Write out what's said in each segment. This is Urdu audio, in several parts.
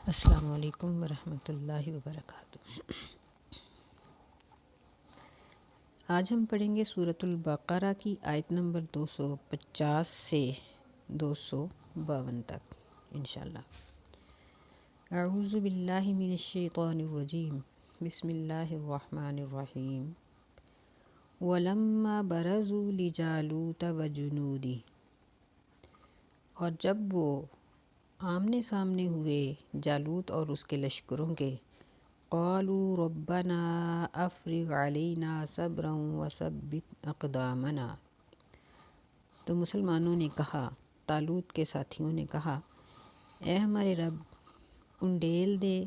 السلام علیکم ورحمۃ اللہ وبرکاتہ۔ آج ہم پڑھیں گے سورۃ البقرہ کی آیت نمبر 250 سے 252 تک انشاءاللہ۔ اعوذ باللہ من الشیطان الرجیم، بسم اللہ الرحمن الرحیم۔ وَلَمَّا بَرَزُوا لِجَالُوتَ وَجُنُودِهِ، اور جب وہ آمنے سامنے ہوئے جالوت اور اس کے لشکروں کے، قالوا ربنا افرغ علینا صبرا وثبت اقدامنا، تو مسلمانوں نے کہا، طالوت کے ساتھیوں نے کہا، اے ہمارے رب، انڈیل دے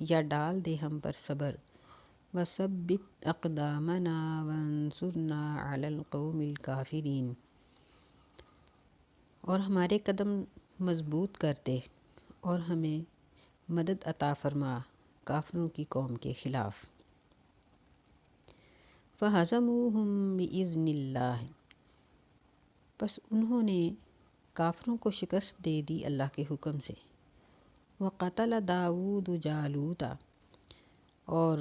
یا ڈال دے ہم پر صبر، وثبت اقدامنا وانصرنا علی القوم الکافرین، اور ہمارے قدم مضبوط کر دے اور ہمیں مدد عطا فرما کافروں کی قوم کے خلاف۔ فَهَزَمُوهُمْ بِإِذْنِ اللَّهِ، پس انہوں نے کافروں کو شکست دے دی اللہ کے حکم سے۔ وَقَتَلَ داؤد جالوتا، اور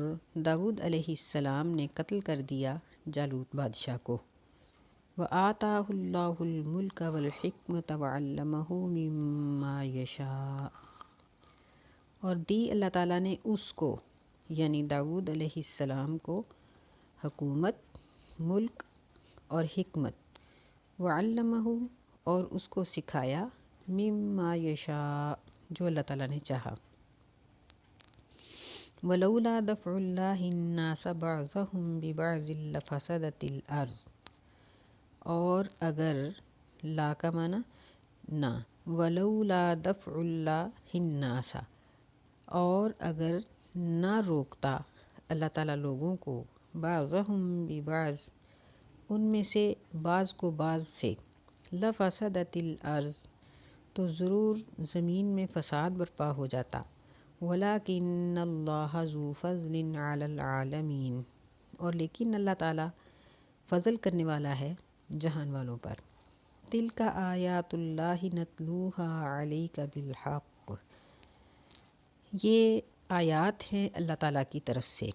داؤد علیہ السلام نے قتل کر دیا جالوت بادشاہ کو۔ وَآتَاهُ اللَّهُ الْمُلْكَ وَالْحِكْمَةَ وَعَلَّمَهُ مِمَّا يَشَاءُ، اور دی اللہ تعالیٰ نے اس کو یعنی داؤد علیہ السلام کو حکومت، ملک اور حکمت، وَعَلَّمَهُ، اور اس کو سکھایا، مِمَّا يَشَاءُ، جو اللہ تعالیٰ نے چاہا۔ وَلَوْلَا دَفْعُ اللَّهِ النَّاسَ بَعْضَهُمْ بِبَعْضٍ لَفَسَدَتِ الْأَرْضُ، اور اگر لا کا معنی نہ، وَلَوْلَا دَفْعُ اللَّهِ النَّاسَ، اور اگر نہ روکتا اللہ تعالیٰ لوگوں کو، بعضهم ببعض، ان میں سے بعض کو بعض سے، لفسدت الارض، تو ضرور زمین میں فساد برپا ہو جاتا، ولیکن اللہ ذو فضل علی العالمین، اور لیکن اللہ تعالیٰ فضل کرنے والا ہے جہان والوں پر۔ تلک آیات اللہ نتلوها علیک بالحق، یہ آیات ہیں اللہ تعالیٰ کی طرف سے،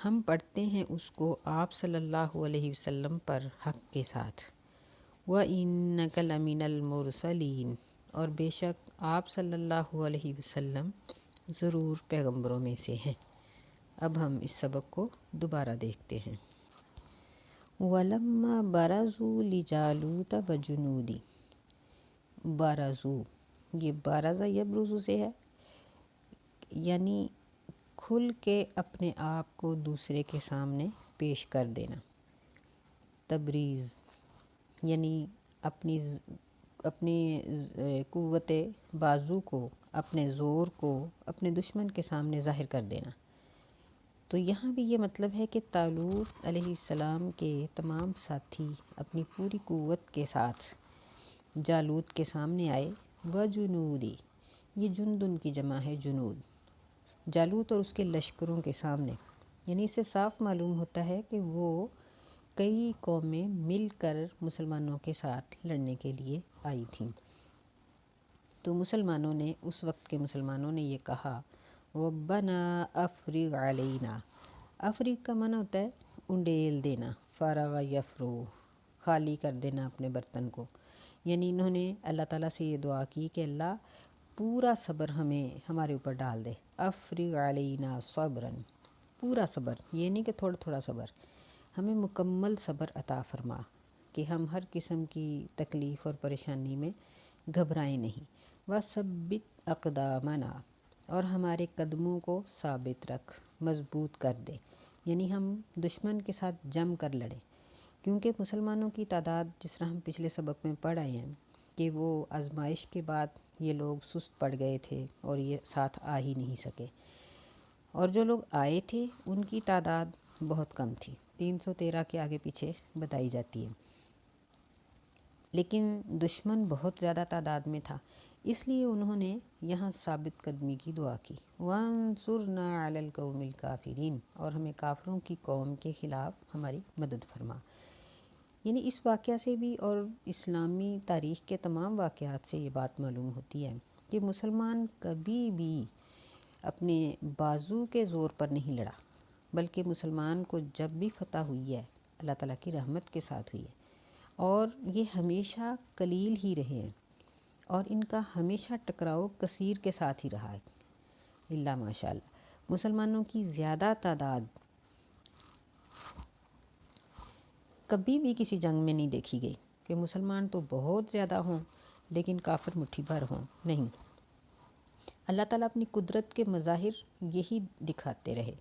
ہم پڑھتے ہیں اس کو آپ صلی اللہ علیہ وسلم پر حق کے ساتھ۔ وَإِنَّكَ لَمِنَ الْمُرْسَلِينَ، اور بے شک آپ صلی اللہ علیہ وسلم ضرور پیغمبروں میں سے ہیں۔ اب ہم اس سبق کو دوبارہ دیکھتے ہیں۔ وَلَمَّا بَرَزُوا لِجَالُوتَ وَجُنُودِهِ، بَرَزُوا، یہ بارزہ یبرزو سے ہے، یعنی کھل کے اپنے آپ کو دوسرے کے سامنے پیش کر دینا۔ تبریز یعنی اپنی قوت بازو کو، اپنے زور کو اپنے دشمن کے سامنے ظاہر کر دینا۔ تو یہاں بھی یہ مطلب ہے کہ طالوت علیہ السلام کے تمام ساتھی اپنی پوری قوت کے ساتھ جالوت کے سامنے آئے۔ وجنودی، یہ جندن کی جمع ہے جنود، جالوت اور اس کے لشکروں کے سامنے، یعنی اس سے صاف معلوم ہوتا ہے کہ وہ کئی قومیں مل کر مسلمانوں کے ساتھ لڑنے کے لیے آئی تھیں۔ تو مسلمانوں نے، اس وقت کے مسلمانوں نے یہ کہا، ربنا افرغ علینا، افرغ کا معنی ہوتا ہے انڈیل دینا، فرغ یفرغ، خالی کر دینا اپنے برتن کو، یعنی انہوں نے اللہ تعالیٰ سے یہ دعا کی کہ اللہ پورا صبر ہمارے اوپر ڈال دے۔ افرغ علینا صبرا، پورا صبر، یہ نہیں کہ تھوڑا تھوڑا صبر، ہمیں مکمل صبر عطا فرما کہ ہم ہر قسم کی تکلیف اور پریشانی میں گھبرائیں نہیں۔ وثبت اقدامنا، اور ہمارے قدموں کو ثابت رکھ، مضبوط کر دے، یعنی ہم دشمن کے ساتھ جم کر لڑیں، کیونکہ مسلمانوں کی تعداد جس طرح ہم پچھلے سبق میں پڑھ آئے ہیں کہ وہ آزمائش کے بعد یہ لوگ سست پڑ گئے تھے اور یہ ساتھ آ ہی نہیں سکے، اور جو لوگ آئے تھے ان کی تعداد بہت کم تھی، 313 کے آگے پیچھے بتائی جاتی ہے، لیکن دشمن بہت زیادہ تعداد میں تھا، اس لیے انہوں نے یہاں ثابت قدمی کی دعا کی۔ وَانصُرْنَا عَلَى الْقَوْمِ الْكَافِرِينَ، اور ہمیں کافروں کی قوم کے خلاف ہماری مدد فرما۔ یعنی اس واقعہ سے بھی اور اسلامی تاریخ کے تمام واقعات سے یہ بات معلوم ہوتی ہے کہ مسلمان کبھی بھی اپنے بازو کے زور پر نہیں لڑا، بلکہ مسلمان کو جب بھی فتح ہوئی ہے اللہ تعالیٰ کی رحمت کے ساتھ ہوئی ہے، اور یہ ہمیشہ قلیل ہی رہے ہیں، اور ان کا ہمیشہ ٹکراؤ کثیر کے ساتھ ہی رہا ہے۔ اللہ ماشاء اللہ، مسلمانوں کی زیادہ تعداد کبھی بھی کسی جنگ میں نہیں دیکھی گئی کہ مسلمان تو بہت زیادہ ہوں لیکن کافر مٹھی بھر ہوں، نہیں۔ اللہ تعالیٰ اپنی قدرت کے مظاہر یہی دکھاتے رہے،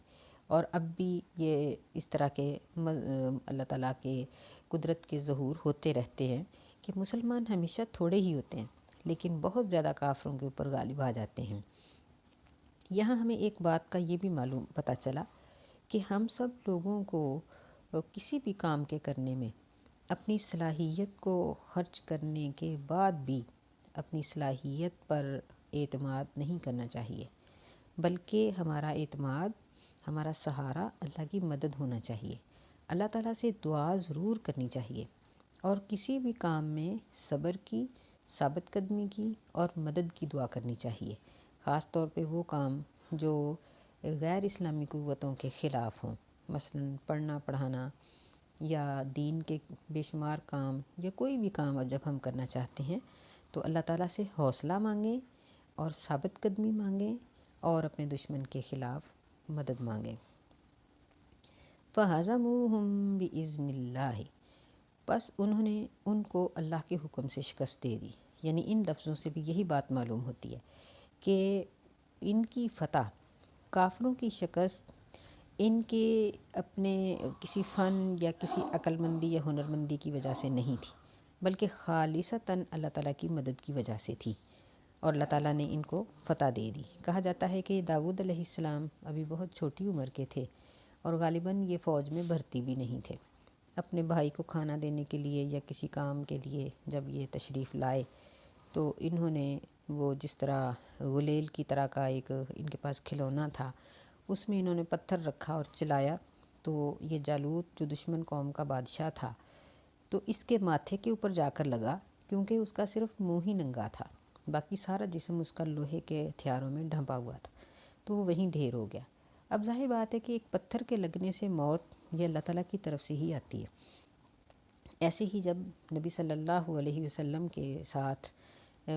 اور اب بھی یہ اس طرح کے اللہ تعالیٰ کے قدرت کے ظہور ہوتے رہتے ہیں کہ مسلمان ہمیشہ تھوڑے ہی ہوتے ہیں لیکن بہت زیادہ کافروں کے اوپر غالب آ جاتے ہیں۔ یہاں ہمیں ایک بات کا یہ بھی معلوم پتہ چلا کہ ہم سب لوگوں کو کسی بھی کام کے کرنے میں اپنی صلاحیت کو خرچ کرنے کے بعد بھی اپنی صلاحیت پر اعتماد نہیں کرنا چاہیے، بلکہ ہمارا اعتماد، ہمارا سہارا اللہ کی مدد ہونا چاہیے۔ اللہ تعالیٰ سے دعا ضرور کرنی چاہیے، اور کسی بھی کام میں صبر کی، ثابت قدمی کی اور مدد کی دعا کرنی چاہیے، خاص طور پہ وہ کام جو غیر اسلامی قوتوں کے خلاف ہوں، مثلا پڑھنا پڑھانا یا دین کے بے شمار کام، یا کوئی بھی کام جب ہم کرنا چاہتے ہیں تو اللہ تعالیٰ سے حوصلہ مانگیں اور ثابت قدمی مانگیں اور اپنے دشمن کے خلاف مدد مانگیں۔ فَهَزَمُوهُمْ بِإِذْنِ اللَّهِ، بس انہوں نے ان کو اللہ کے حکم سے شکست دے دی۔ یعنی ان لفظوں سے بھی یہی بات معلوم ہوتی ہے کہ ان کی فتح، کافروں کی شکست، ان کے اپنے کسی فن یا کسی عقل مندی یا ہنر مندی کی وجہ سے نہیں تھی، بلکہ خالصتاً اللہ تعالیٰ کی مدد کی وجہ سے تھی، اور اللہ تعالیٰ نے ان کو فتح دے دی۔ کہا جاتا ہے کہ داؤد علیہ السلام ابھی بہت چھوٹی عمر کے تھے اور غالباً یہ فوج میں بھرتی بھی نہیں تھے۔ اپنے بھائی کو کھانا دینے کے لیے یا کسی کام کے لیے جب یہ تشریف لائے تو انہوں نے وہ جس طرح غلیل کی طرح کا ایک ان کے پاس کھلونا تھا، اس میں انہوں نے پتھر رکھا اور چلایا، تو یہ جالوت جو دشمن قوم کا بادشاہ تھا تو اس کے ماتھے کے اوپر جا کر لگا، کیونکہ اس کا صرف منہ ہی ننگا تھا، باقی سارا جسم اس کا لوہے کے ہتھیاروں میں ڈھانپا ہوا تھا، تو وہ وہیں ڈھیر ہو گیا۔ اب ظاہر بات ہے کہ ایک پتھر کے لگنے سے موت یہ اللہ تعالیٰ کی طرف سے ہی آتی ہے۔ ایسے ہی جب نبی صلی اللہ علیہ وسلم کے ساتھ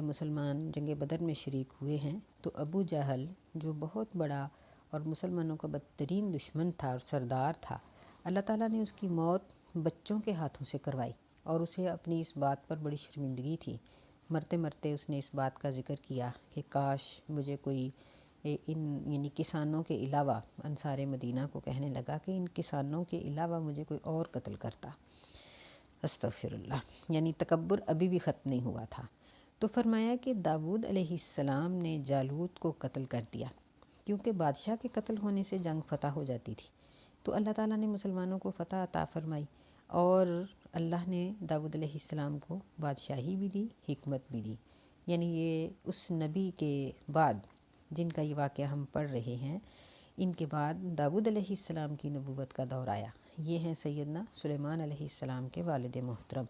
مسلمان جنگ بدر میں شریک ہوئے ہیں تو ابو جہل جو بہت بڑا اور مسلمانوں کا بدترین دشمن تھا اور سردار تھا، اللہ تعالیٰ نے اس کی موت بچوں کے ہاتھوں سے کروائی، اور اسے اپنی اس بات پر بڑی شرمندگی تھی۔ مرتے مرتے اس نے اس بات کا ذکر کیا کہ کاش مجھے کوئی ان یعنی کسانوں کے علاوہ، انصار مدینہ کو کہنے لگا کہ ان کسانوں کے علاوہ مجھے کوئی اور قتل کرتا۔ استغفر اللہ، یعنی تکبر ابھی بھی ختم نہیں ہوا تھا۔ تو فرمایا کہ داؤد علیہ السلام نے جالوت کو قتل کر دیا، کیونکہ بادشاہ کے قتل ہونے سے جنگ فتح ہو جاتی تھی، تو اللہ تعالیٰ نے مسلمانوں کو فتح عطا فرمائی، اور اللہ نے داؤد علیہ السلام کو بادشاہی بھی دی، حکمت بھی دی۔ یعنی یہ اس نبی کے بعد جن کا یہ واقعہ ہم پڑھ رہے ہیں، ان کے بعد داؤد علیہ السلام کی نبوت کا دور آیا۔ یہ ہیں سیدنا سلیمان علیہ السلام کے والد محترم۔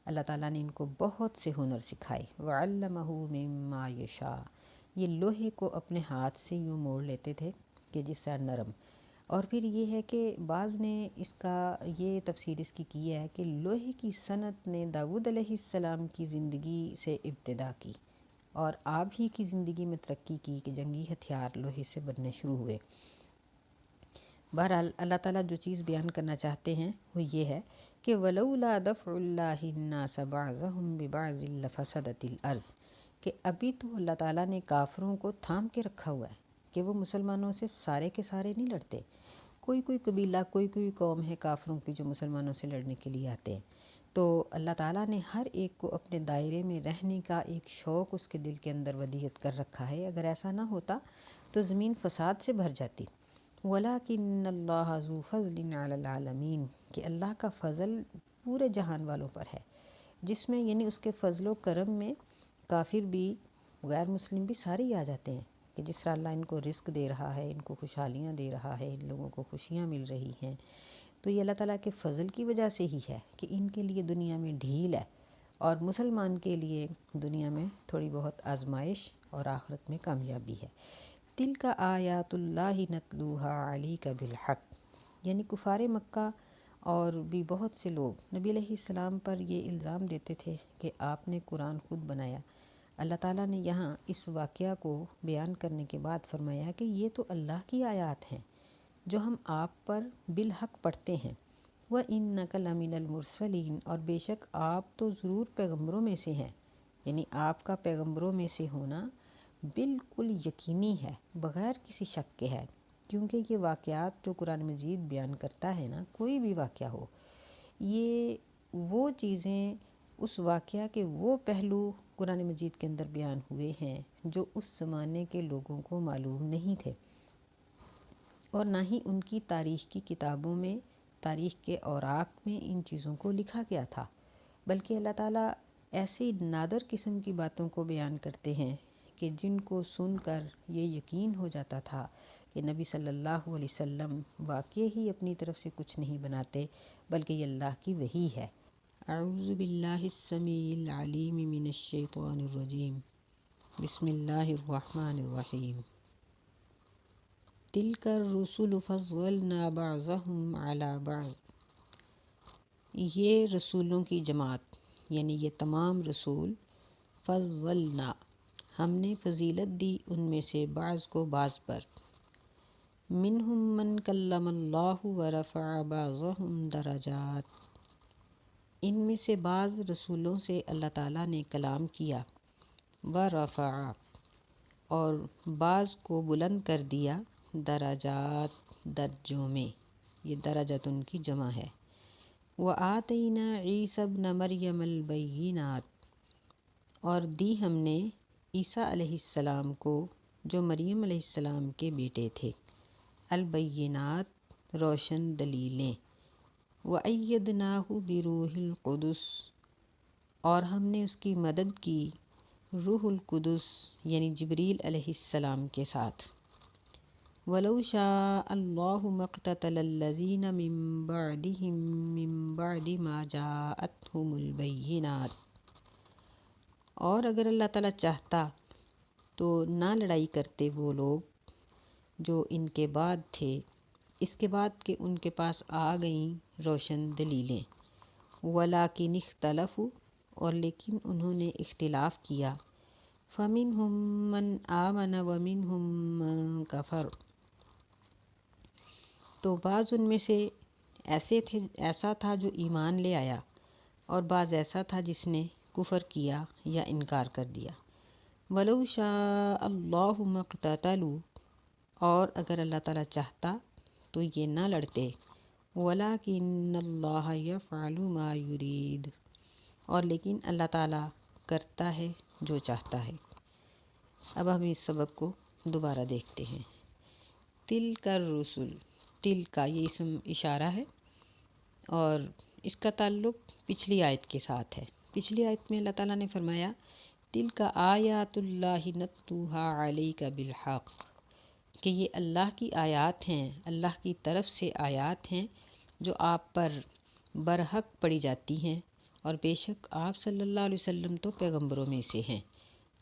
اللہ تعالیٰ نے ان کو بہت سے ہنر سکھائے۔ وَعَلَّمَهُ مِمَّا يَشَاءُ، یہ لوہے کو اپنے ہاتھ سے یوں موڑ لیتے تھے کہ جس طرح نرم۔ اور پھر یہ ہے کہ بعض نے اس کا یہ تفسیر اس کی ہے کہ لوہے کی صنعت نے داؤد علیہ السلام کی زندگی سے ابتدا کی، اور آپ ہی کی زندگی میں ترقی کی کہ جنگی ہتھیار لوہے سے بننے شروع ہوئے۔ بہرحال اللہ تعالیٰ جو چیز بیان کرنا چاہتے ہیں وہ یہ ہے کہ وَلَوْلَا دَفْعُ اللَّهِ النَّاسَ بَعْضَهُمْ بِبَعْضٍ لَفَسَدَتِ الْأَرْضُ، کہ ابھی تو اللہ تعالیٰ نے کافروں کو تھام کے رکھا ہوا ہے کہ وہ مسلمانوں سے سارے کے سارے نہیں لڑتے۔ کوئی کوئی قبیلہ، کوئی کوئی قوم ہے کافروں کی جو مسلمانوں سے لڑنے کے لیے آتے ہیں، تو اللہ تعالیٰ نے ہر ایک کو اپنے دائرے میں رہنے کا ایک شوق اس کے دل کے اندر ودیعت کر رکھا ہے۔ اگر ایسا نہ ہوتا تو زمین فساد سے بھر جاتی۔ وَلَٰكِنَّ اللَّهَ ذُو فَضْلٍ عَلَى الْعَالَمِينَ، کہ اللہ کا فضل پورے جہان والوں پر ہے، جس میں یعنی اس کے فضل و کرم میں کافر بھی، غیر مسلم بھی سارے ہی آ جاتے ہیں، کہ جس طرح اللہ ان کو رزق دے رہا ہے، ان کو خوشحالیاں دے رہا ہے، ان لوگوں کو خوشیاں مل رہی ہیں، تو یہ اللہ تعالیٰ کے فضل کی وجہ سے ہی ہے کہ ان کے لیے دنیا میں ڈھیل ہے، اور مسلمان کے لیے دنیا میں تھوڑی بہت آزمائش اور آخرت میں کامیابی ہے۔ تلک آیات اللہ نتلوہا علیک بالحق، یعنی کفار مکہ اور بھی بہت سے لوگ نبی علیہ السلام پر یہ الزام دیتے تھے کہ آپ نے قرآن خود بنایا۔ اللہ تعالیٰ نے یہاں اس واقعہ کو بیان کرنے کے بعد فرمایا کہ یہ تو اللہ کی آیات ہیں جو ہم آپ پر بالحق پڑھتے ہیں۔ وَإِنَّكَ لَمِنَ الْمُرْسَلِينَ، اور بے شک آپ تو ضرور پیغمبروں میں سے ہیں، یعنی آپ کا پیغمبروں میں سے ہونا بالکل یقینی ہے، بغیر کسی شک کے ہے، کیونکہ یہ واقعات جو قرآن مجید بیان کرتا ہے نا، کوئی بھی واقعہ ہو، یہ وہ چیزیں، اس واقعہ کے وہ پہلو قرآن مجید کے اندر بیان ہوئے ہیں جو اس زمانے کے لوگوں کو معلوم نہیں تھے، اور نہ ہی ان کی تاریخ کی کتابوں میں، تاریخ کے اوراق میں ان چیزوں کو لکھا گیا تھا، بلکہ اللہ تعالیٰ ایسی نادر قسم کی باتوں کو بیان کرتے ہیں کہ جن کو سن کر یہ یقین ہو جاتا تھا کہ نبی صلی اللہ علیہ وسلم واقعی ہی اپنی طرف سے کچھ نہیں بناتے، بلکہ یہ اللہ کی وحی ہے۔ اعوذ باللہ السمیع العلیم من الشیطان الرجیم، بسم اللہ الرحمن الرحیم۔ تلک الرسل فضلنا بعضهم علی بعض، یہ رسولوں کی جماعت، یعنی یہ تمام رسول، فضلنا، ہم نے فضیلت دی ان میں سے بعض کو بعض پر، منہم من کلم اللہ ورفع بعضهم درجات، ان میں سے بعض رسولوں سے اللہ تعالیٰ نے کلام کیا، ورفع، اور بعض کو بلند کر دیا، درجات، درجوں میں، یہ درجات ان کی جمع ہے۔ وَآتَيْنَا عِيسَى ابْنَ مَرْيَمَ الْبَيِّنَاتِ، اور دی ہم نے عیسیٰ علیہ السلام کو جو مریم علیہ السلام کے بیٹے تھے، البینات، روشن دلیلیں، وَأَيَّدْنَاهُ بِرُوحِ الْقُدُسِ، اور ہم نے اس کی مدد کی روح القدس یعنی جبریل علیہ السلام کے ساتھ۔ وَلَوْ شَاءَ اللَّهُ مَا اقْتَتَلَ الَّذِينَ مِن بَعْدِهِم مِّن بَعْدِ مَا جَاءَتْهُمُ الْبَيِّنَاتُ، اور اگر اللہ تعالیٰ چاہتا تو نہ لڑائی کرتے وہ لوگ جو ان کے بعد تھے، اس کے بعد کہ ان کے پاس آ گئیں روشن دلیلیں، وَلَٰكِنِ اخْتَلَفُوا، اور لیکن انہوں نے اختلاف کیا، فَمِنْهُم مَّنْ آمَنَ وَمِنْهُم مَّن كَفَرَ، تو بعض ان میں سے ایسا تھا جو ایمان لے آیا، اور بعض ایسا تھا جس نے کفر کیا یا انکار کر دیا۔ وَلَوْ شَاءَ اللَّهُ مَا اقْتَتَلُوا، اور اگر اللہ تعالیٰ چاہتا تو یہ نہ لڑتے، وَلَٰكِنَّ اللَّهَ يَفْعَلُ مَا يُرِيدُ، اور لیکن اللہ تعالیٰ کرتا ہے جو چاہتا ہے۔ اب ہم اس سبق کو دوبارہ دیکھتے ہیں۔ تلک الرسل، تل کا یہ اسم اشارہ ہے اور اس کا تعلق پچھلی آیت کے ساتھ ہے۔ پچھلی آیت میں اللہ تعالیٰ نے فرمایا تلک آیات اللہ نتلوہا علیک بالحق، کہ یہ اللہ کی آیات ہیں، اللہ کی طرف سے آیات ہیں جو آپ پر برحق پڑھی جاتی ہیں، اور بے شک آپ صلی اللہ علیہ وسلم تو پیغمبروں میں سے ہیں،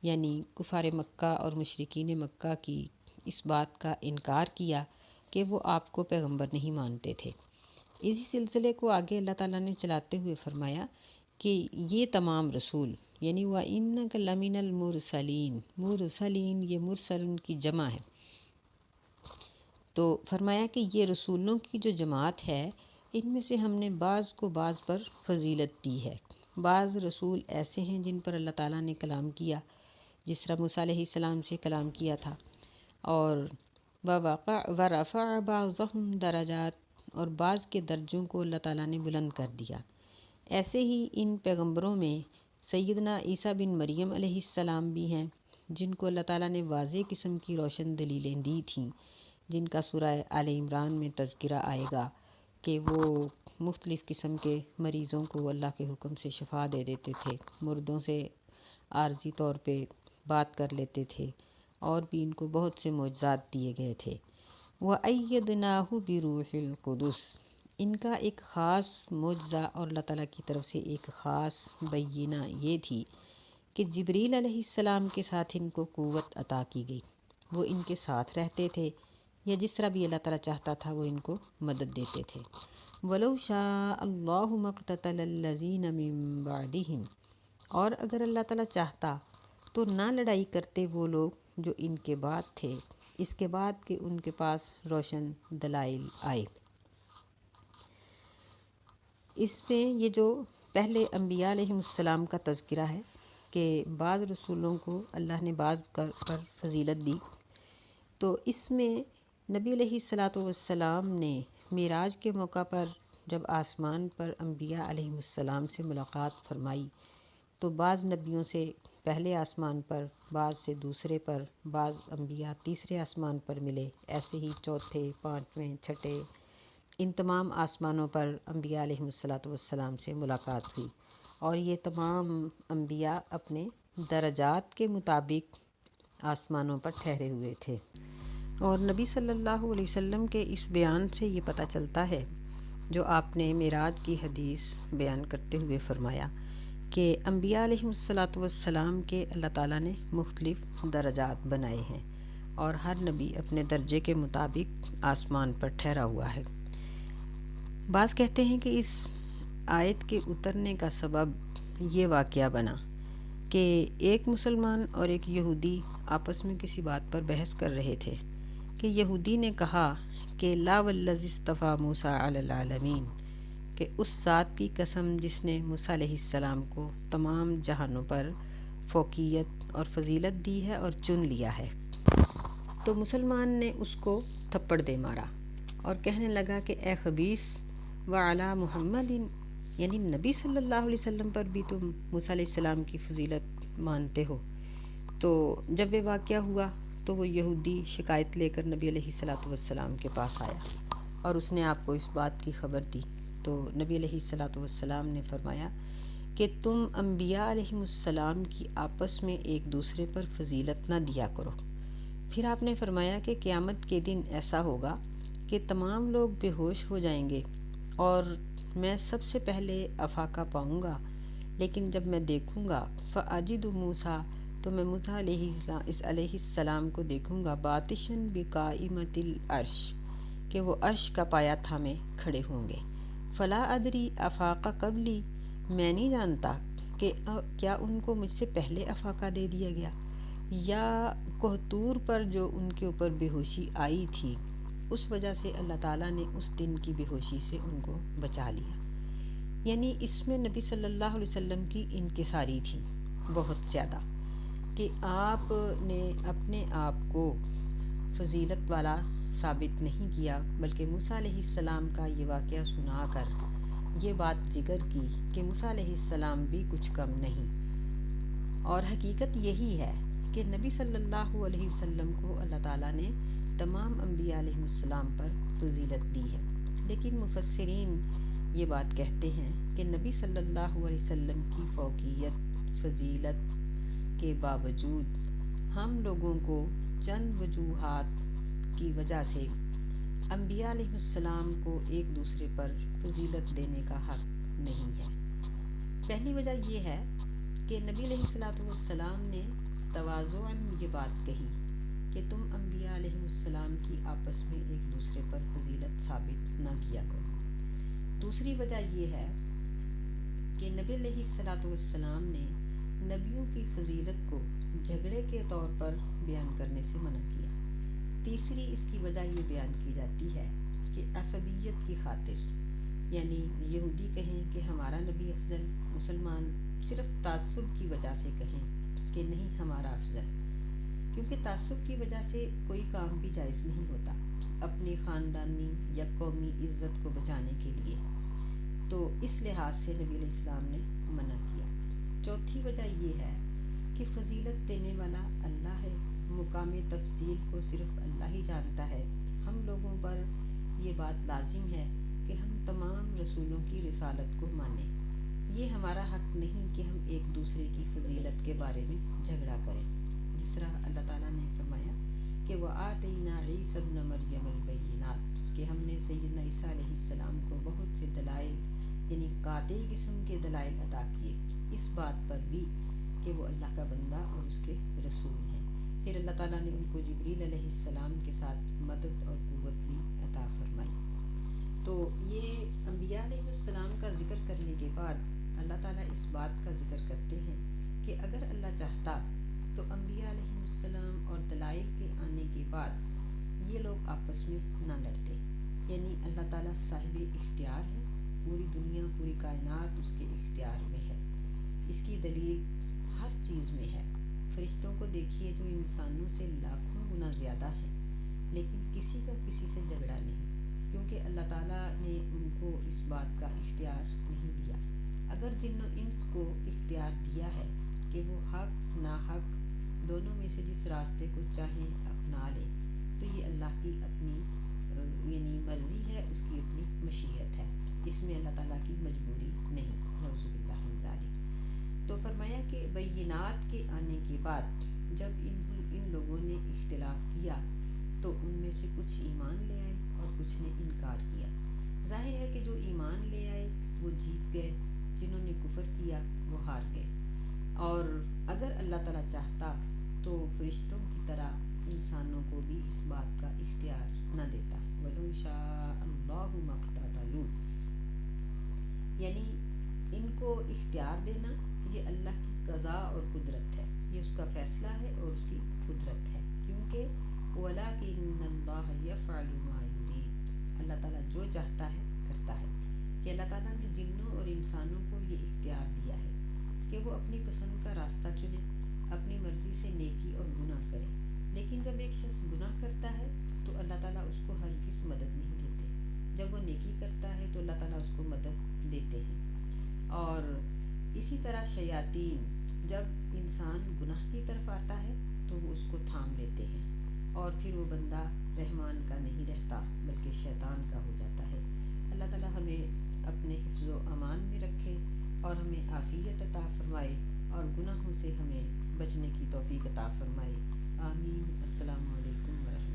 یعنی کفار مکہ اور مشرکین مکہ کی اس بات کا انکار کیا کہ وہ آپ کو پیغمبر نہیں مانتے تھے۔ اسی سلسلے کو آگے اللہ تعالیٰ نے چلاتے ہوئے فرمایا کہ یہ تمام رسول، یعنی وَإِنَّكَ لَمِنَ الْمُرْسَلِينَ، مرسلین یہ مرسل کی جمع ہے، تو فرمایا کہ یہ رسولوں کی جو جماعت ہے ان میں سے ہم نے بعض کو بعض پر فضیلت دی ہے۔ بعض رسول ایسے ہیں جن پر اللہ تعالیٰ نے کلام کیا، جس طرح موسیٰ علیہ السلام سے کلام کیا تھا، اور وَرَفَعَ بَعْضَهُمْ دَرَجَاتٍ، اور بعض کے درجوں کو اللہ تعالیٰ نے بلند کر دیا۔ ایسے ہی ان پیغمبروں میں سیدنا عیسیٰ بن مریم علیہ السلام بھی ہیں، جن کو اللہ تعالیٰ نے واضح قسم کی روشن دلیلیں دی تھیں، جن کا سورہ آل عمران میں تذکرہ آئے گا کہ وہ مختلف قسم کے مریضوں کو اللہ کے حکم سے شفا دے دیتے تھے، مردوں سے عارضی طور پہ بات کر لیتے تھے، اور بھی ان کو بہت سے معجزات دیے گئے تھے۔ وَأَيَّدْنَاهُ بِرُوحِ الْقُدُسِ، ان کا ایک خاص معجزہ اور اللہ تعالیٰ کی طرف سے ایک خاص بینہ یہ تھی کہ جبریل علیہ السلام کے ساتھ ان کو قوت عطا کی گئی، وہ ان کے ساتھ رہتے تھے، یا جس طرح بھی اللہ تعالیٰ چاہتا تھا وہ ان کو مدد دیتے تھے۔ وَلَوْ شَاءَ اللَّهُ مَا اقْتَتَلَ الَّذِينَ مِن بَعْدِهِمْ، اور اگر اللہ تعالیٰ چاہتا تو نہ لڑائی کرتے وہ لوگ جو ان کے بعد تھے، اس کے بعد کہ ان کے پاس روشن دلائل آئے۔ اس میں یہ جو پہلے انبیاء علیہم السلام کا تذکرہ ہے کہ بعض رسولوں کو اللہ نے بعض پر فضیلت دی، تو اس میں نبی علیہ الصلاۃ والسلام نے معراج کے موقع پر جب آسمان پر انبیاء علیہم السلام سے ملاقات فرمائی تو بعض نبیوں سے پہلے آسمان پر، بعض سے دوسرے پر، بعض انبیاء تیسرے آسمان پر ملے، ایسے ہی چوتھے، پانچویں، چھٹے، ان تمام آسمانوں پر انبیاء علیہم الصلاۃ والسلام سے ملاقات ہوئی، اور یہ تمام انبیاء اپنے درجات کے مطابق آسمانوں پر ٹھہرے ہوئے تھے۔ اور نبی صلی اللہ علیہ وسلم کے اس بیان سے یہ پتہ چلتا ہے جو آپ نے معراج کی حدیث بیان کرتے ہوئے فرمایا کہ انبیاء علیہم الصلاۃ والسلام کے اللہ تعالیٰ نے مختلف درجات بنائے ہیں، اور ہر نبی اپنے درجے کے مطابق آسمان پر ٹھہرا ہوا ہے۔ بعض کہتے ہیں کہ اس آیت کے اترنے کا سبب یہ واقعہ بنا کہ ایک مسلمان اور ایک یہودی آپس میں کسی بات پر بحث کر رہے تھے کہ یہودی نے کہا کہ لا والذی اصطفیٰ موسیٰ علی العالمین، کہ اس ذات کی قسم جس نے موسیٰ علیہ السلام کو تمام جہانوں پر فوقیت اور فضیلت دی ہے اور چن لیا ہے۔ تو مسلمان نے اس کو تھپڑ دے مارا اور کہنے لگا کہ اے خبیث، وعلی محمد، یعنی نبی صلی اللہ علیہ وسلم پر بھی تم موسیٰ علیہ السلام کی فضیلت مانتے ہو۔ تو جب یہ واقعہ ہوا تو وہ یہودی شکایت لے کر نبی علیہ الصلاۃ والسلام کے پاس آیا اور اس نے آپ کو اس بات کی خبر دی۔ تو نبی علیہ الصلاۃ والسلام نے فرمایا کہ تم انبیاء علیہم السلام کی آپس میں ایک دوسرے پر فضیلت نہ دیا کرو۔ پھر آپ نے فرمایا کہ قیامت کے دن ایسا ہوگا کہ تمام لوگ بے ہوش ہو جائیں گے اور میں سب سے پہلے افاقہ پاؤں گا، لیکن جب میں دیکھوں گا فاجد موسیٰ، تو میں موسیٰ علیہ السلام کو دیکھوں گا باتشن بقائمۃ العرش، کہ وہ عرش کا پایا تھامے کھڑے ہوں گے۔ فلا ادری افاقہ قبلی، میں نہیں جانتا کہ کیا ان کو مجھ سے پہلے افاقہ دے دیا گیا، یا کوہتور پر جو ان کے اوپر بے ہوشی آئی تھی اس وجہ سے اللہ تعالیٰ نے اس دن کی بے ہوشی سے ان کو بچا لیا۔ یعنی اس میں نبی صلی اللہ علیہ وسلم کی انکساری تھی بہت زیادہ، کہ آپ نے اپنے آپ کو فضیلت والا ثابت نہیں کیا، بلکہ موسیٰ علیہ السلام کا یہ واقعہ سنا کر یہ بات ذکر کی کہ موسیٰ علیہ السلام بھی کچھ کم نہیں۔ اور حقیقت یہی ہے کہ نبی صلی اللہ علیہ وسلم کو اللہ تعالیٰ نے تمام انبیاء علیہ السلام پر فضیلت دی ہے، لیکن مفسرین یہ بات کہتے ہیں کہ نبی صلی اللہ علیہ وسلم کی فوقیت، فضیلت کے باوجود ہم لوگوں کو چند وجوہات کی وجہ سے انبیاء علیہ السلام کو ایک دوسرے پر فضیلت دینے کا حق نہیں ہے۔ پہلی وجہ یہ ہے کہ نبی علیہ الصلاۃ والسلام نے تواضعاً یہ بات کہی کہ تم انبیاء علیہ السلام کی آپس میں ایک دوسرے پر فضیلت ثابت نہ کیا کرو۔ دوسری وجہ یہ ہے کہ نبی علیہ الصلاۃ والسلام نے نبیوں کی فضیلت کو جھگڑے کے طور پر بیان کرنے سے منع کیا۔ تیسری اس کی وجہ یہ بیان کی جاتی ہے کہ عصبیت کی خاطر، یعنی یہودی کہیں کہ ہمارا نبی افضل، مسلمان صرف تعصب کی وجہ سے کہیں کہ نہیں ہمارا افضل، کیونکہ تعصب کی وجہ سے کوئی کام بھی جائز نہیں ہوتا اپنی خاندانی یا قومی عزت کو بچانے کے لیے، تو اس لحاظ سے نبی علیہ السلام نے منع کیا۔ چوتھی وجہ یہ ہے کہ فضیلت دینے والا اللہ ہے، مقام تفضیل کو صرف اللہ ہی جانتا ہے۔ ہم لوگوں پر یہ بات لازم ہے کہ ہم تمام رسولوں کی رسالت کو مانیں۔ یہ ہمارا حق نہیں کہ ہم ایک دوسرے کی فضیلت کے بارے میں جھگڑا کریں، جس طرح اللہ تعالیٰ نے فرمایا کہ وَآتَيْنَا عِيسَى ابْنَ مَرْيَمَ الْبَيِّنَاتِ، کہ ہم نے سیدنا عیسیٰ علیہ السلام کو بہت سے دلائل، یعنی قاطعی قسم کے دلائل عطا کیے، اس بات پر بھی کہ وہ اللہ کا بندہ اور اس کے رسول ہیں۔ پھر اللہ تعالیٰ نے ان کو جبریل علیہ السلام کے ساتھ مدد اور قوت بھی عطا فرمائی۔ تو یہ انبیاء علیہ السلام کا ذکر کرنے کے بعد اللہ تعالیٰ اس بات کا ذکر کرتے ہیں کہ اگر اللہ چاہتا تو انبیاء علیہ السلام اور دلائل کے آنے کے بعد یہ لوگ آپس میں نہ لڑتے، یعنی اللہ تعالیٰ صاحب اختیار ہے، پوری دنیا پوری کائنات اس کے اختیار میں ہے، اس کی دلیل ہر چیز میں ہے۔ فرشتوں کو دیکھیے جو انسانوں سے لاکھوں گنا زیادہ ہے، لیکن کسی کا کسی سے جھگڑا نہیں، کیونکہ اللہ تعالیٰ نے ان کو اس بات کا اختیار نہیں دیا۔ اگر جن و انس کو اختیار دیا ہے کہ وہ حق ناحق دونوں میں سے جس راستے کو چاہیں اپنا لے، تو یہ اللہ کی اپنی یعنی مرضی ہے، اس کی اپنی مشیت ہے، اس میں اللہ تعالیٰ کی مجبوری نہیں، نعوذ باللہ من ذالک۔ تو فرمایا کہ بینات کے آنے کے بعد جب ان لوگوں نے اختلاف کیا تو ان میں سے کچھ ایمان لے آئے اور کچھ نے انکار کیا۔ ظاہر ہے کہ جو ایمان لے آئے وہ جیت گئے، جنہوں نے کفر کیا وہ ہار گئے۔ اور اگر اللہ تعالیٰ چاہتا تو فرشتوں کی طرح انسانوں کو بھی اس بات کا اختیار نہ دیتا، وَلَوْ شَاءَ اللَّهُ مَا اقْتَتَلُوا، یعنی ان کو اختیار دینا یہ اللہ کی قضاء اور قدرت ہے، یہ اس کا فیصلہ ہے اور اس کی قدرت ہے، کیونکہ وَلَٰكِنَّ اللَّهَ يَفْعَلُ مَا يُرِيدُ، اللہ تعالیٰ جو چاہتا ہے کرتا ہے، کہ اللہ تعالیٰ نے جنوں اور انسانوں کو یہ اختیار دیا ہے کہ وہ اپنی پسند کا راستہ چنے، اپنی مرضی سے نیکی اور گناہ کرے، لیکن جب ایک شخص گناہ کرتا ہے تو اللہ تعالیٰ اس کو ہرگز مدد نہیں دیتے، جب وہ نیکی کرتا ہے تو اللہ تعالیٰ اس کو مدد دیتے ہیں۔ اور اسی طرح شیاطین جب انسان گناہ کی طرف آتا ہے تو وہ اس کو تھام لیتے ہیں اور پھر وہ بندہ رحمان کا نہیں رہتا بلکہ شیطان کا ہو جاتا ہے۔ اللہ تعالیٰ ہمیں اپنے حفظ و امان میں رکھے اور ہمیں عافیت عطا فرمائے اور گناہوں سے ہمیں بچنے کی توفیق عطا فرمائے، آمین۔ السلام علیکم ورحمۃ اللہ۔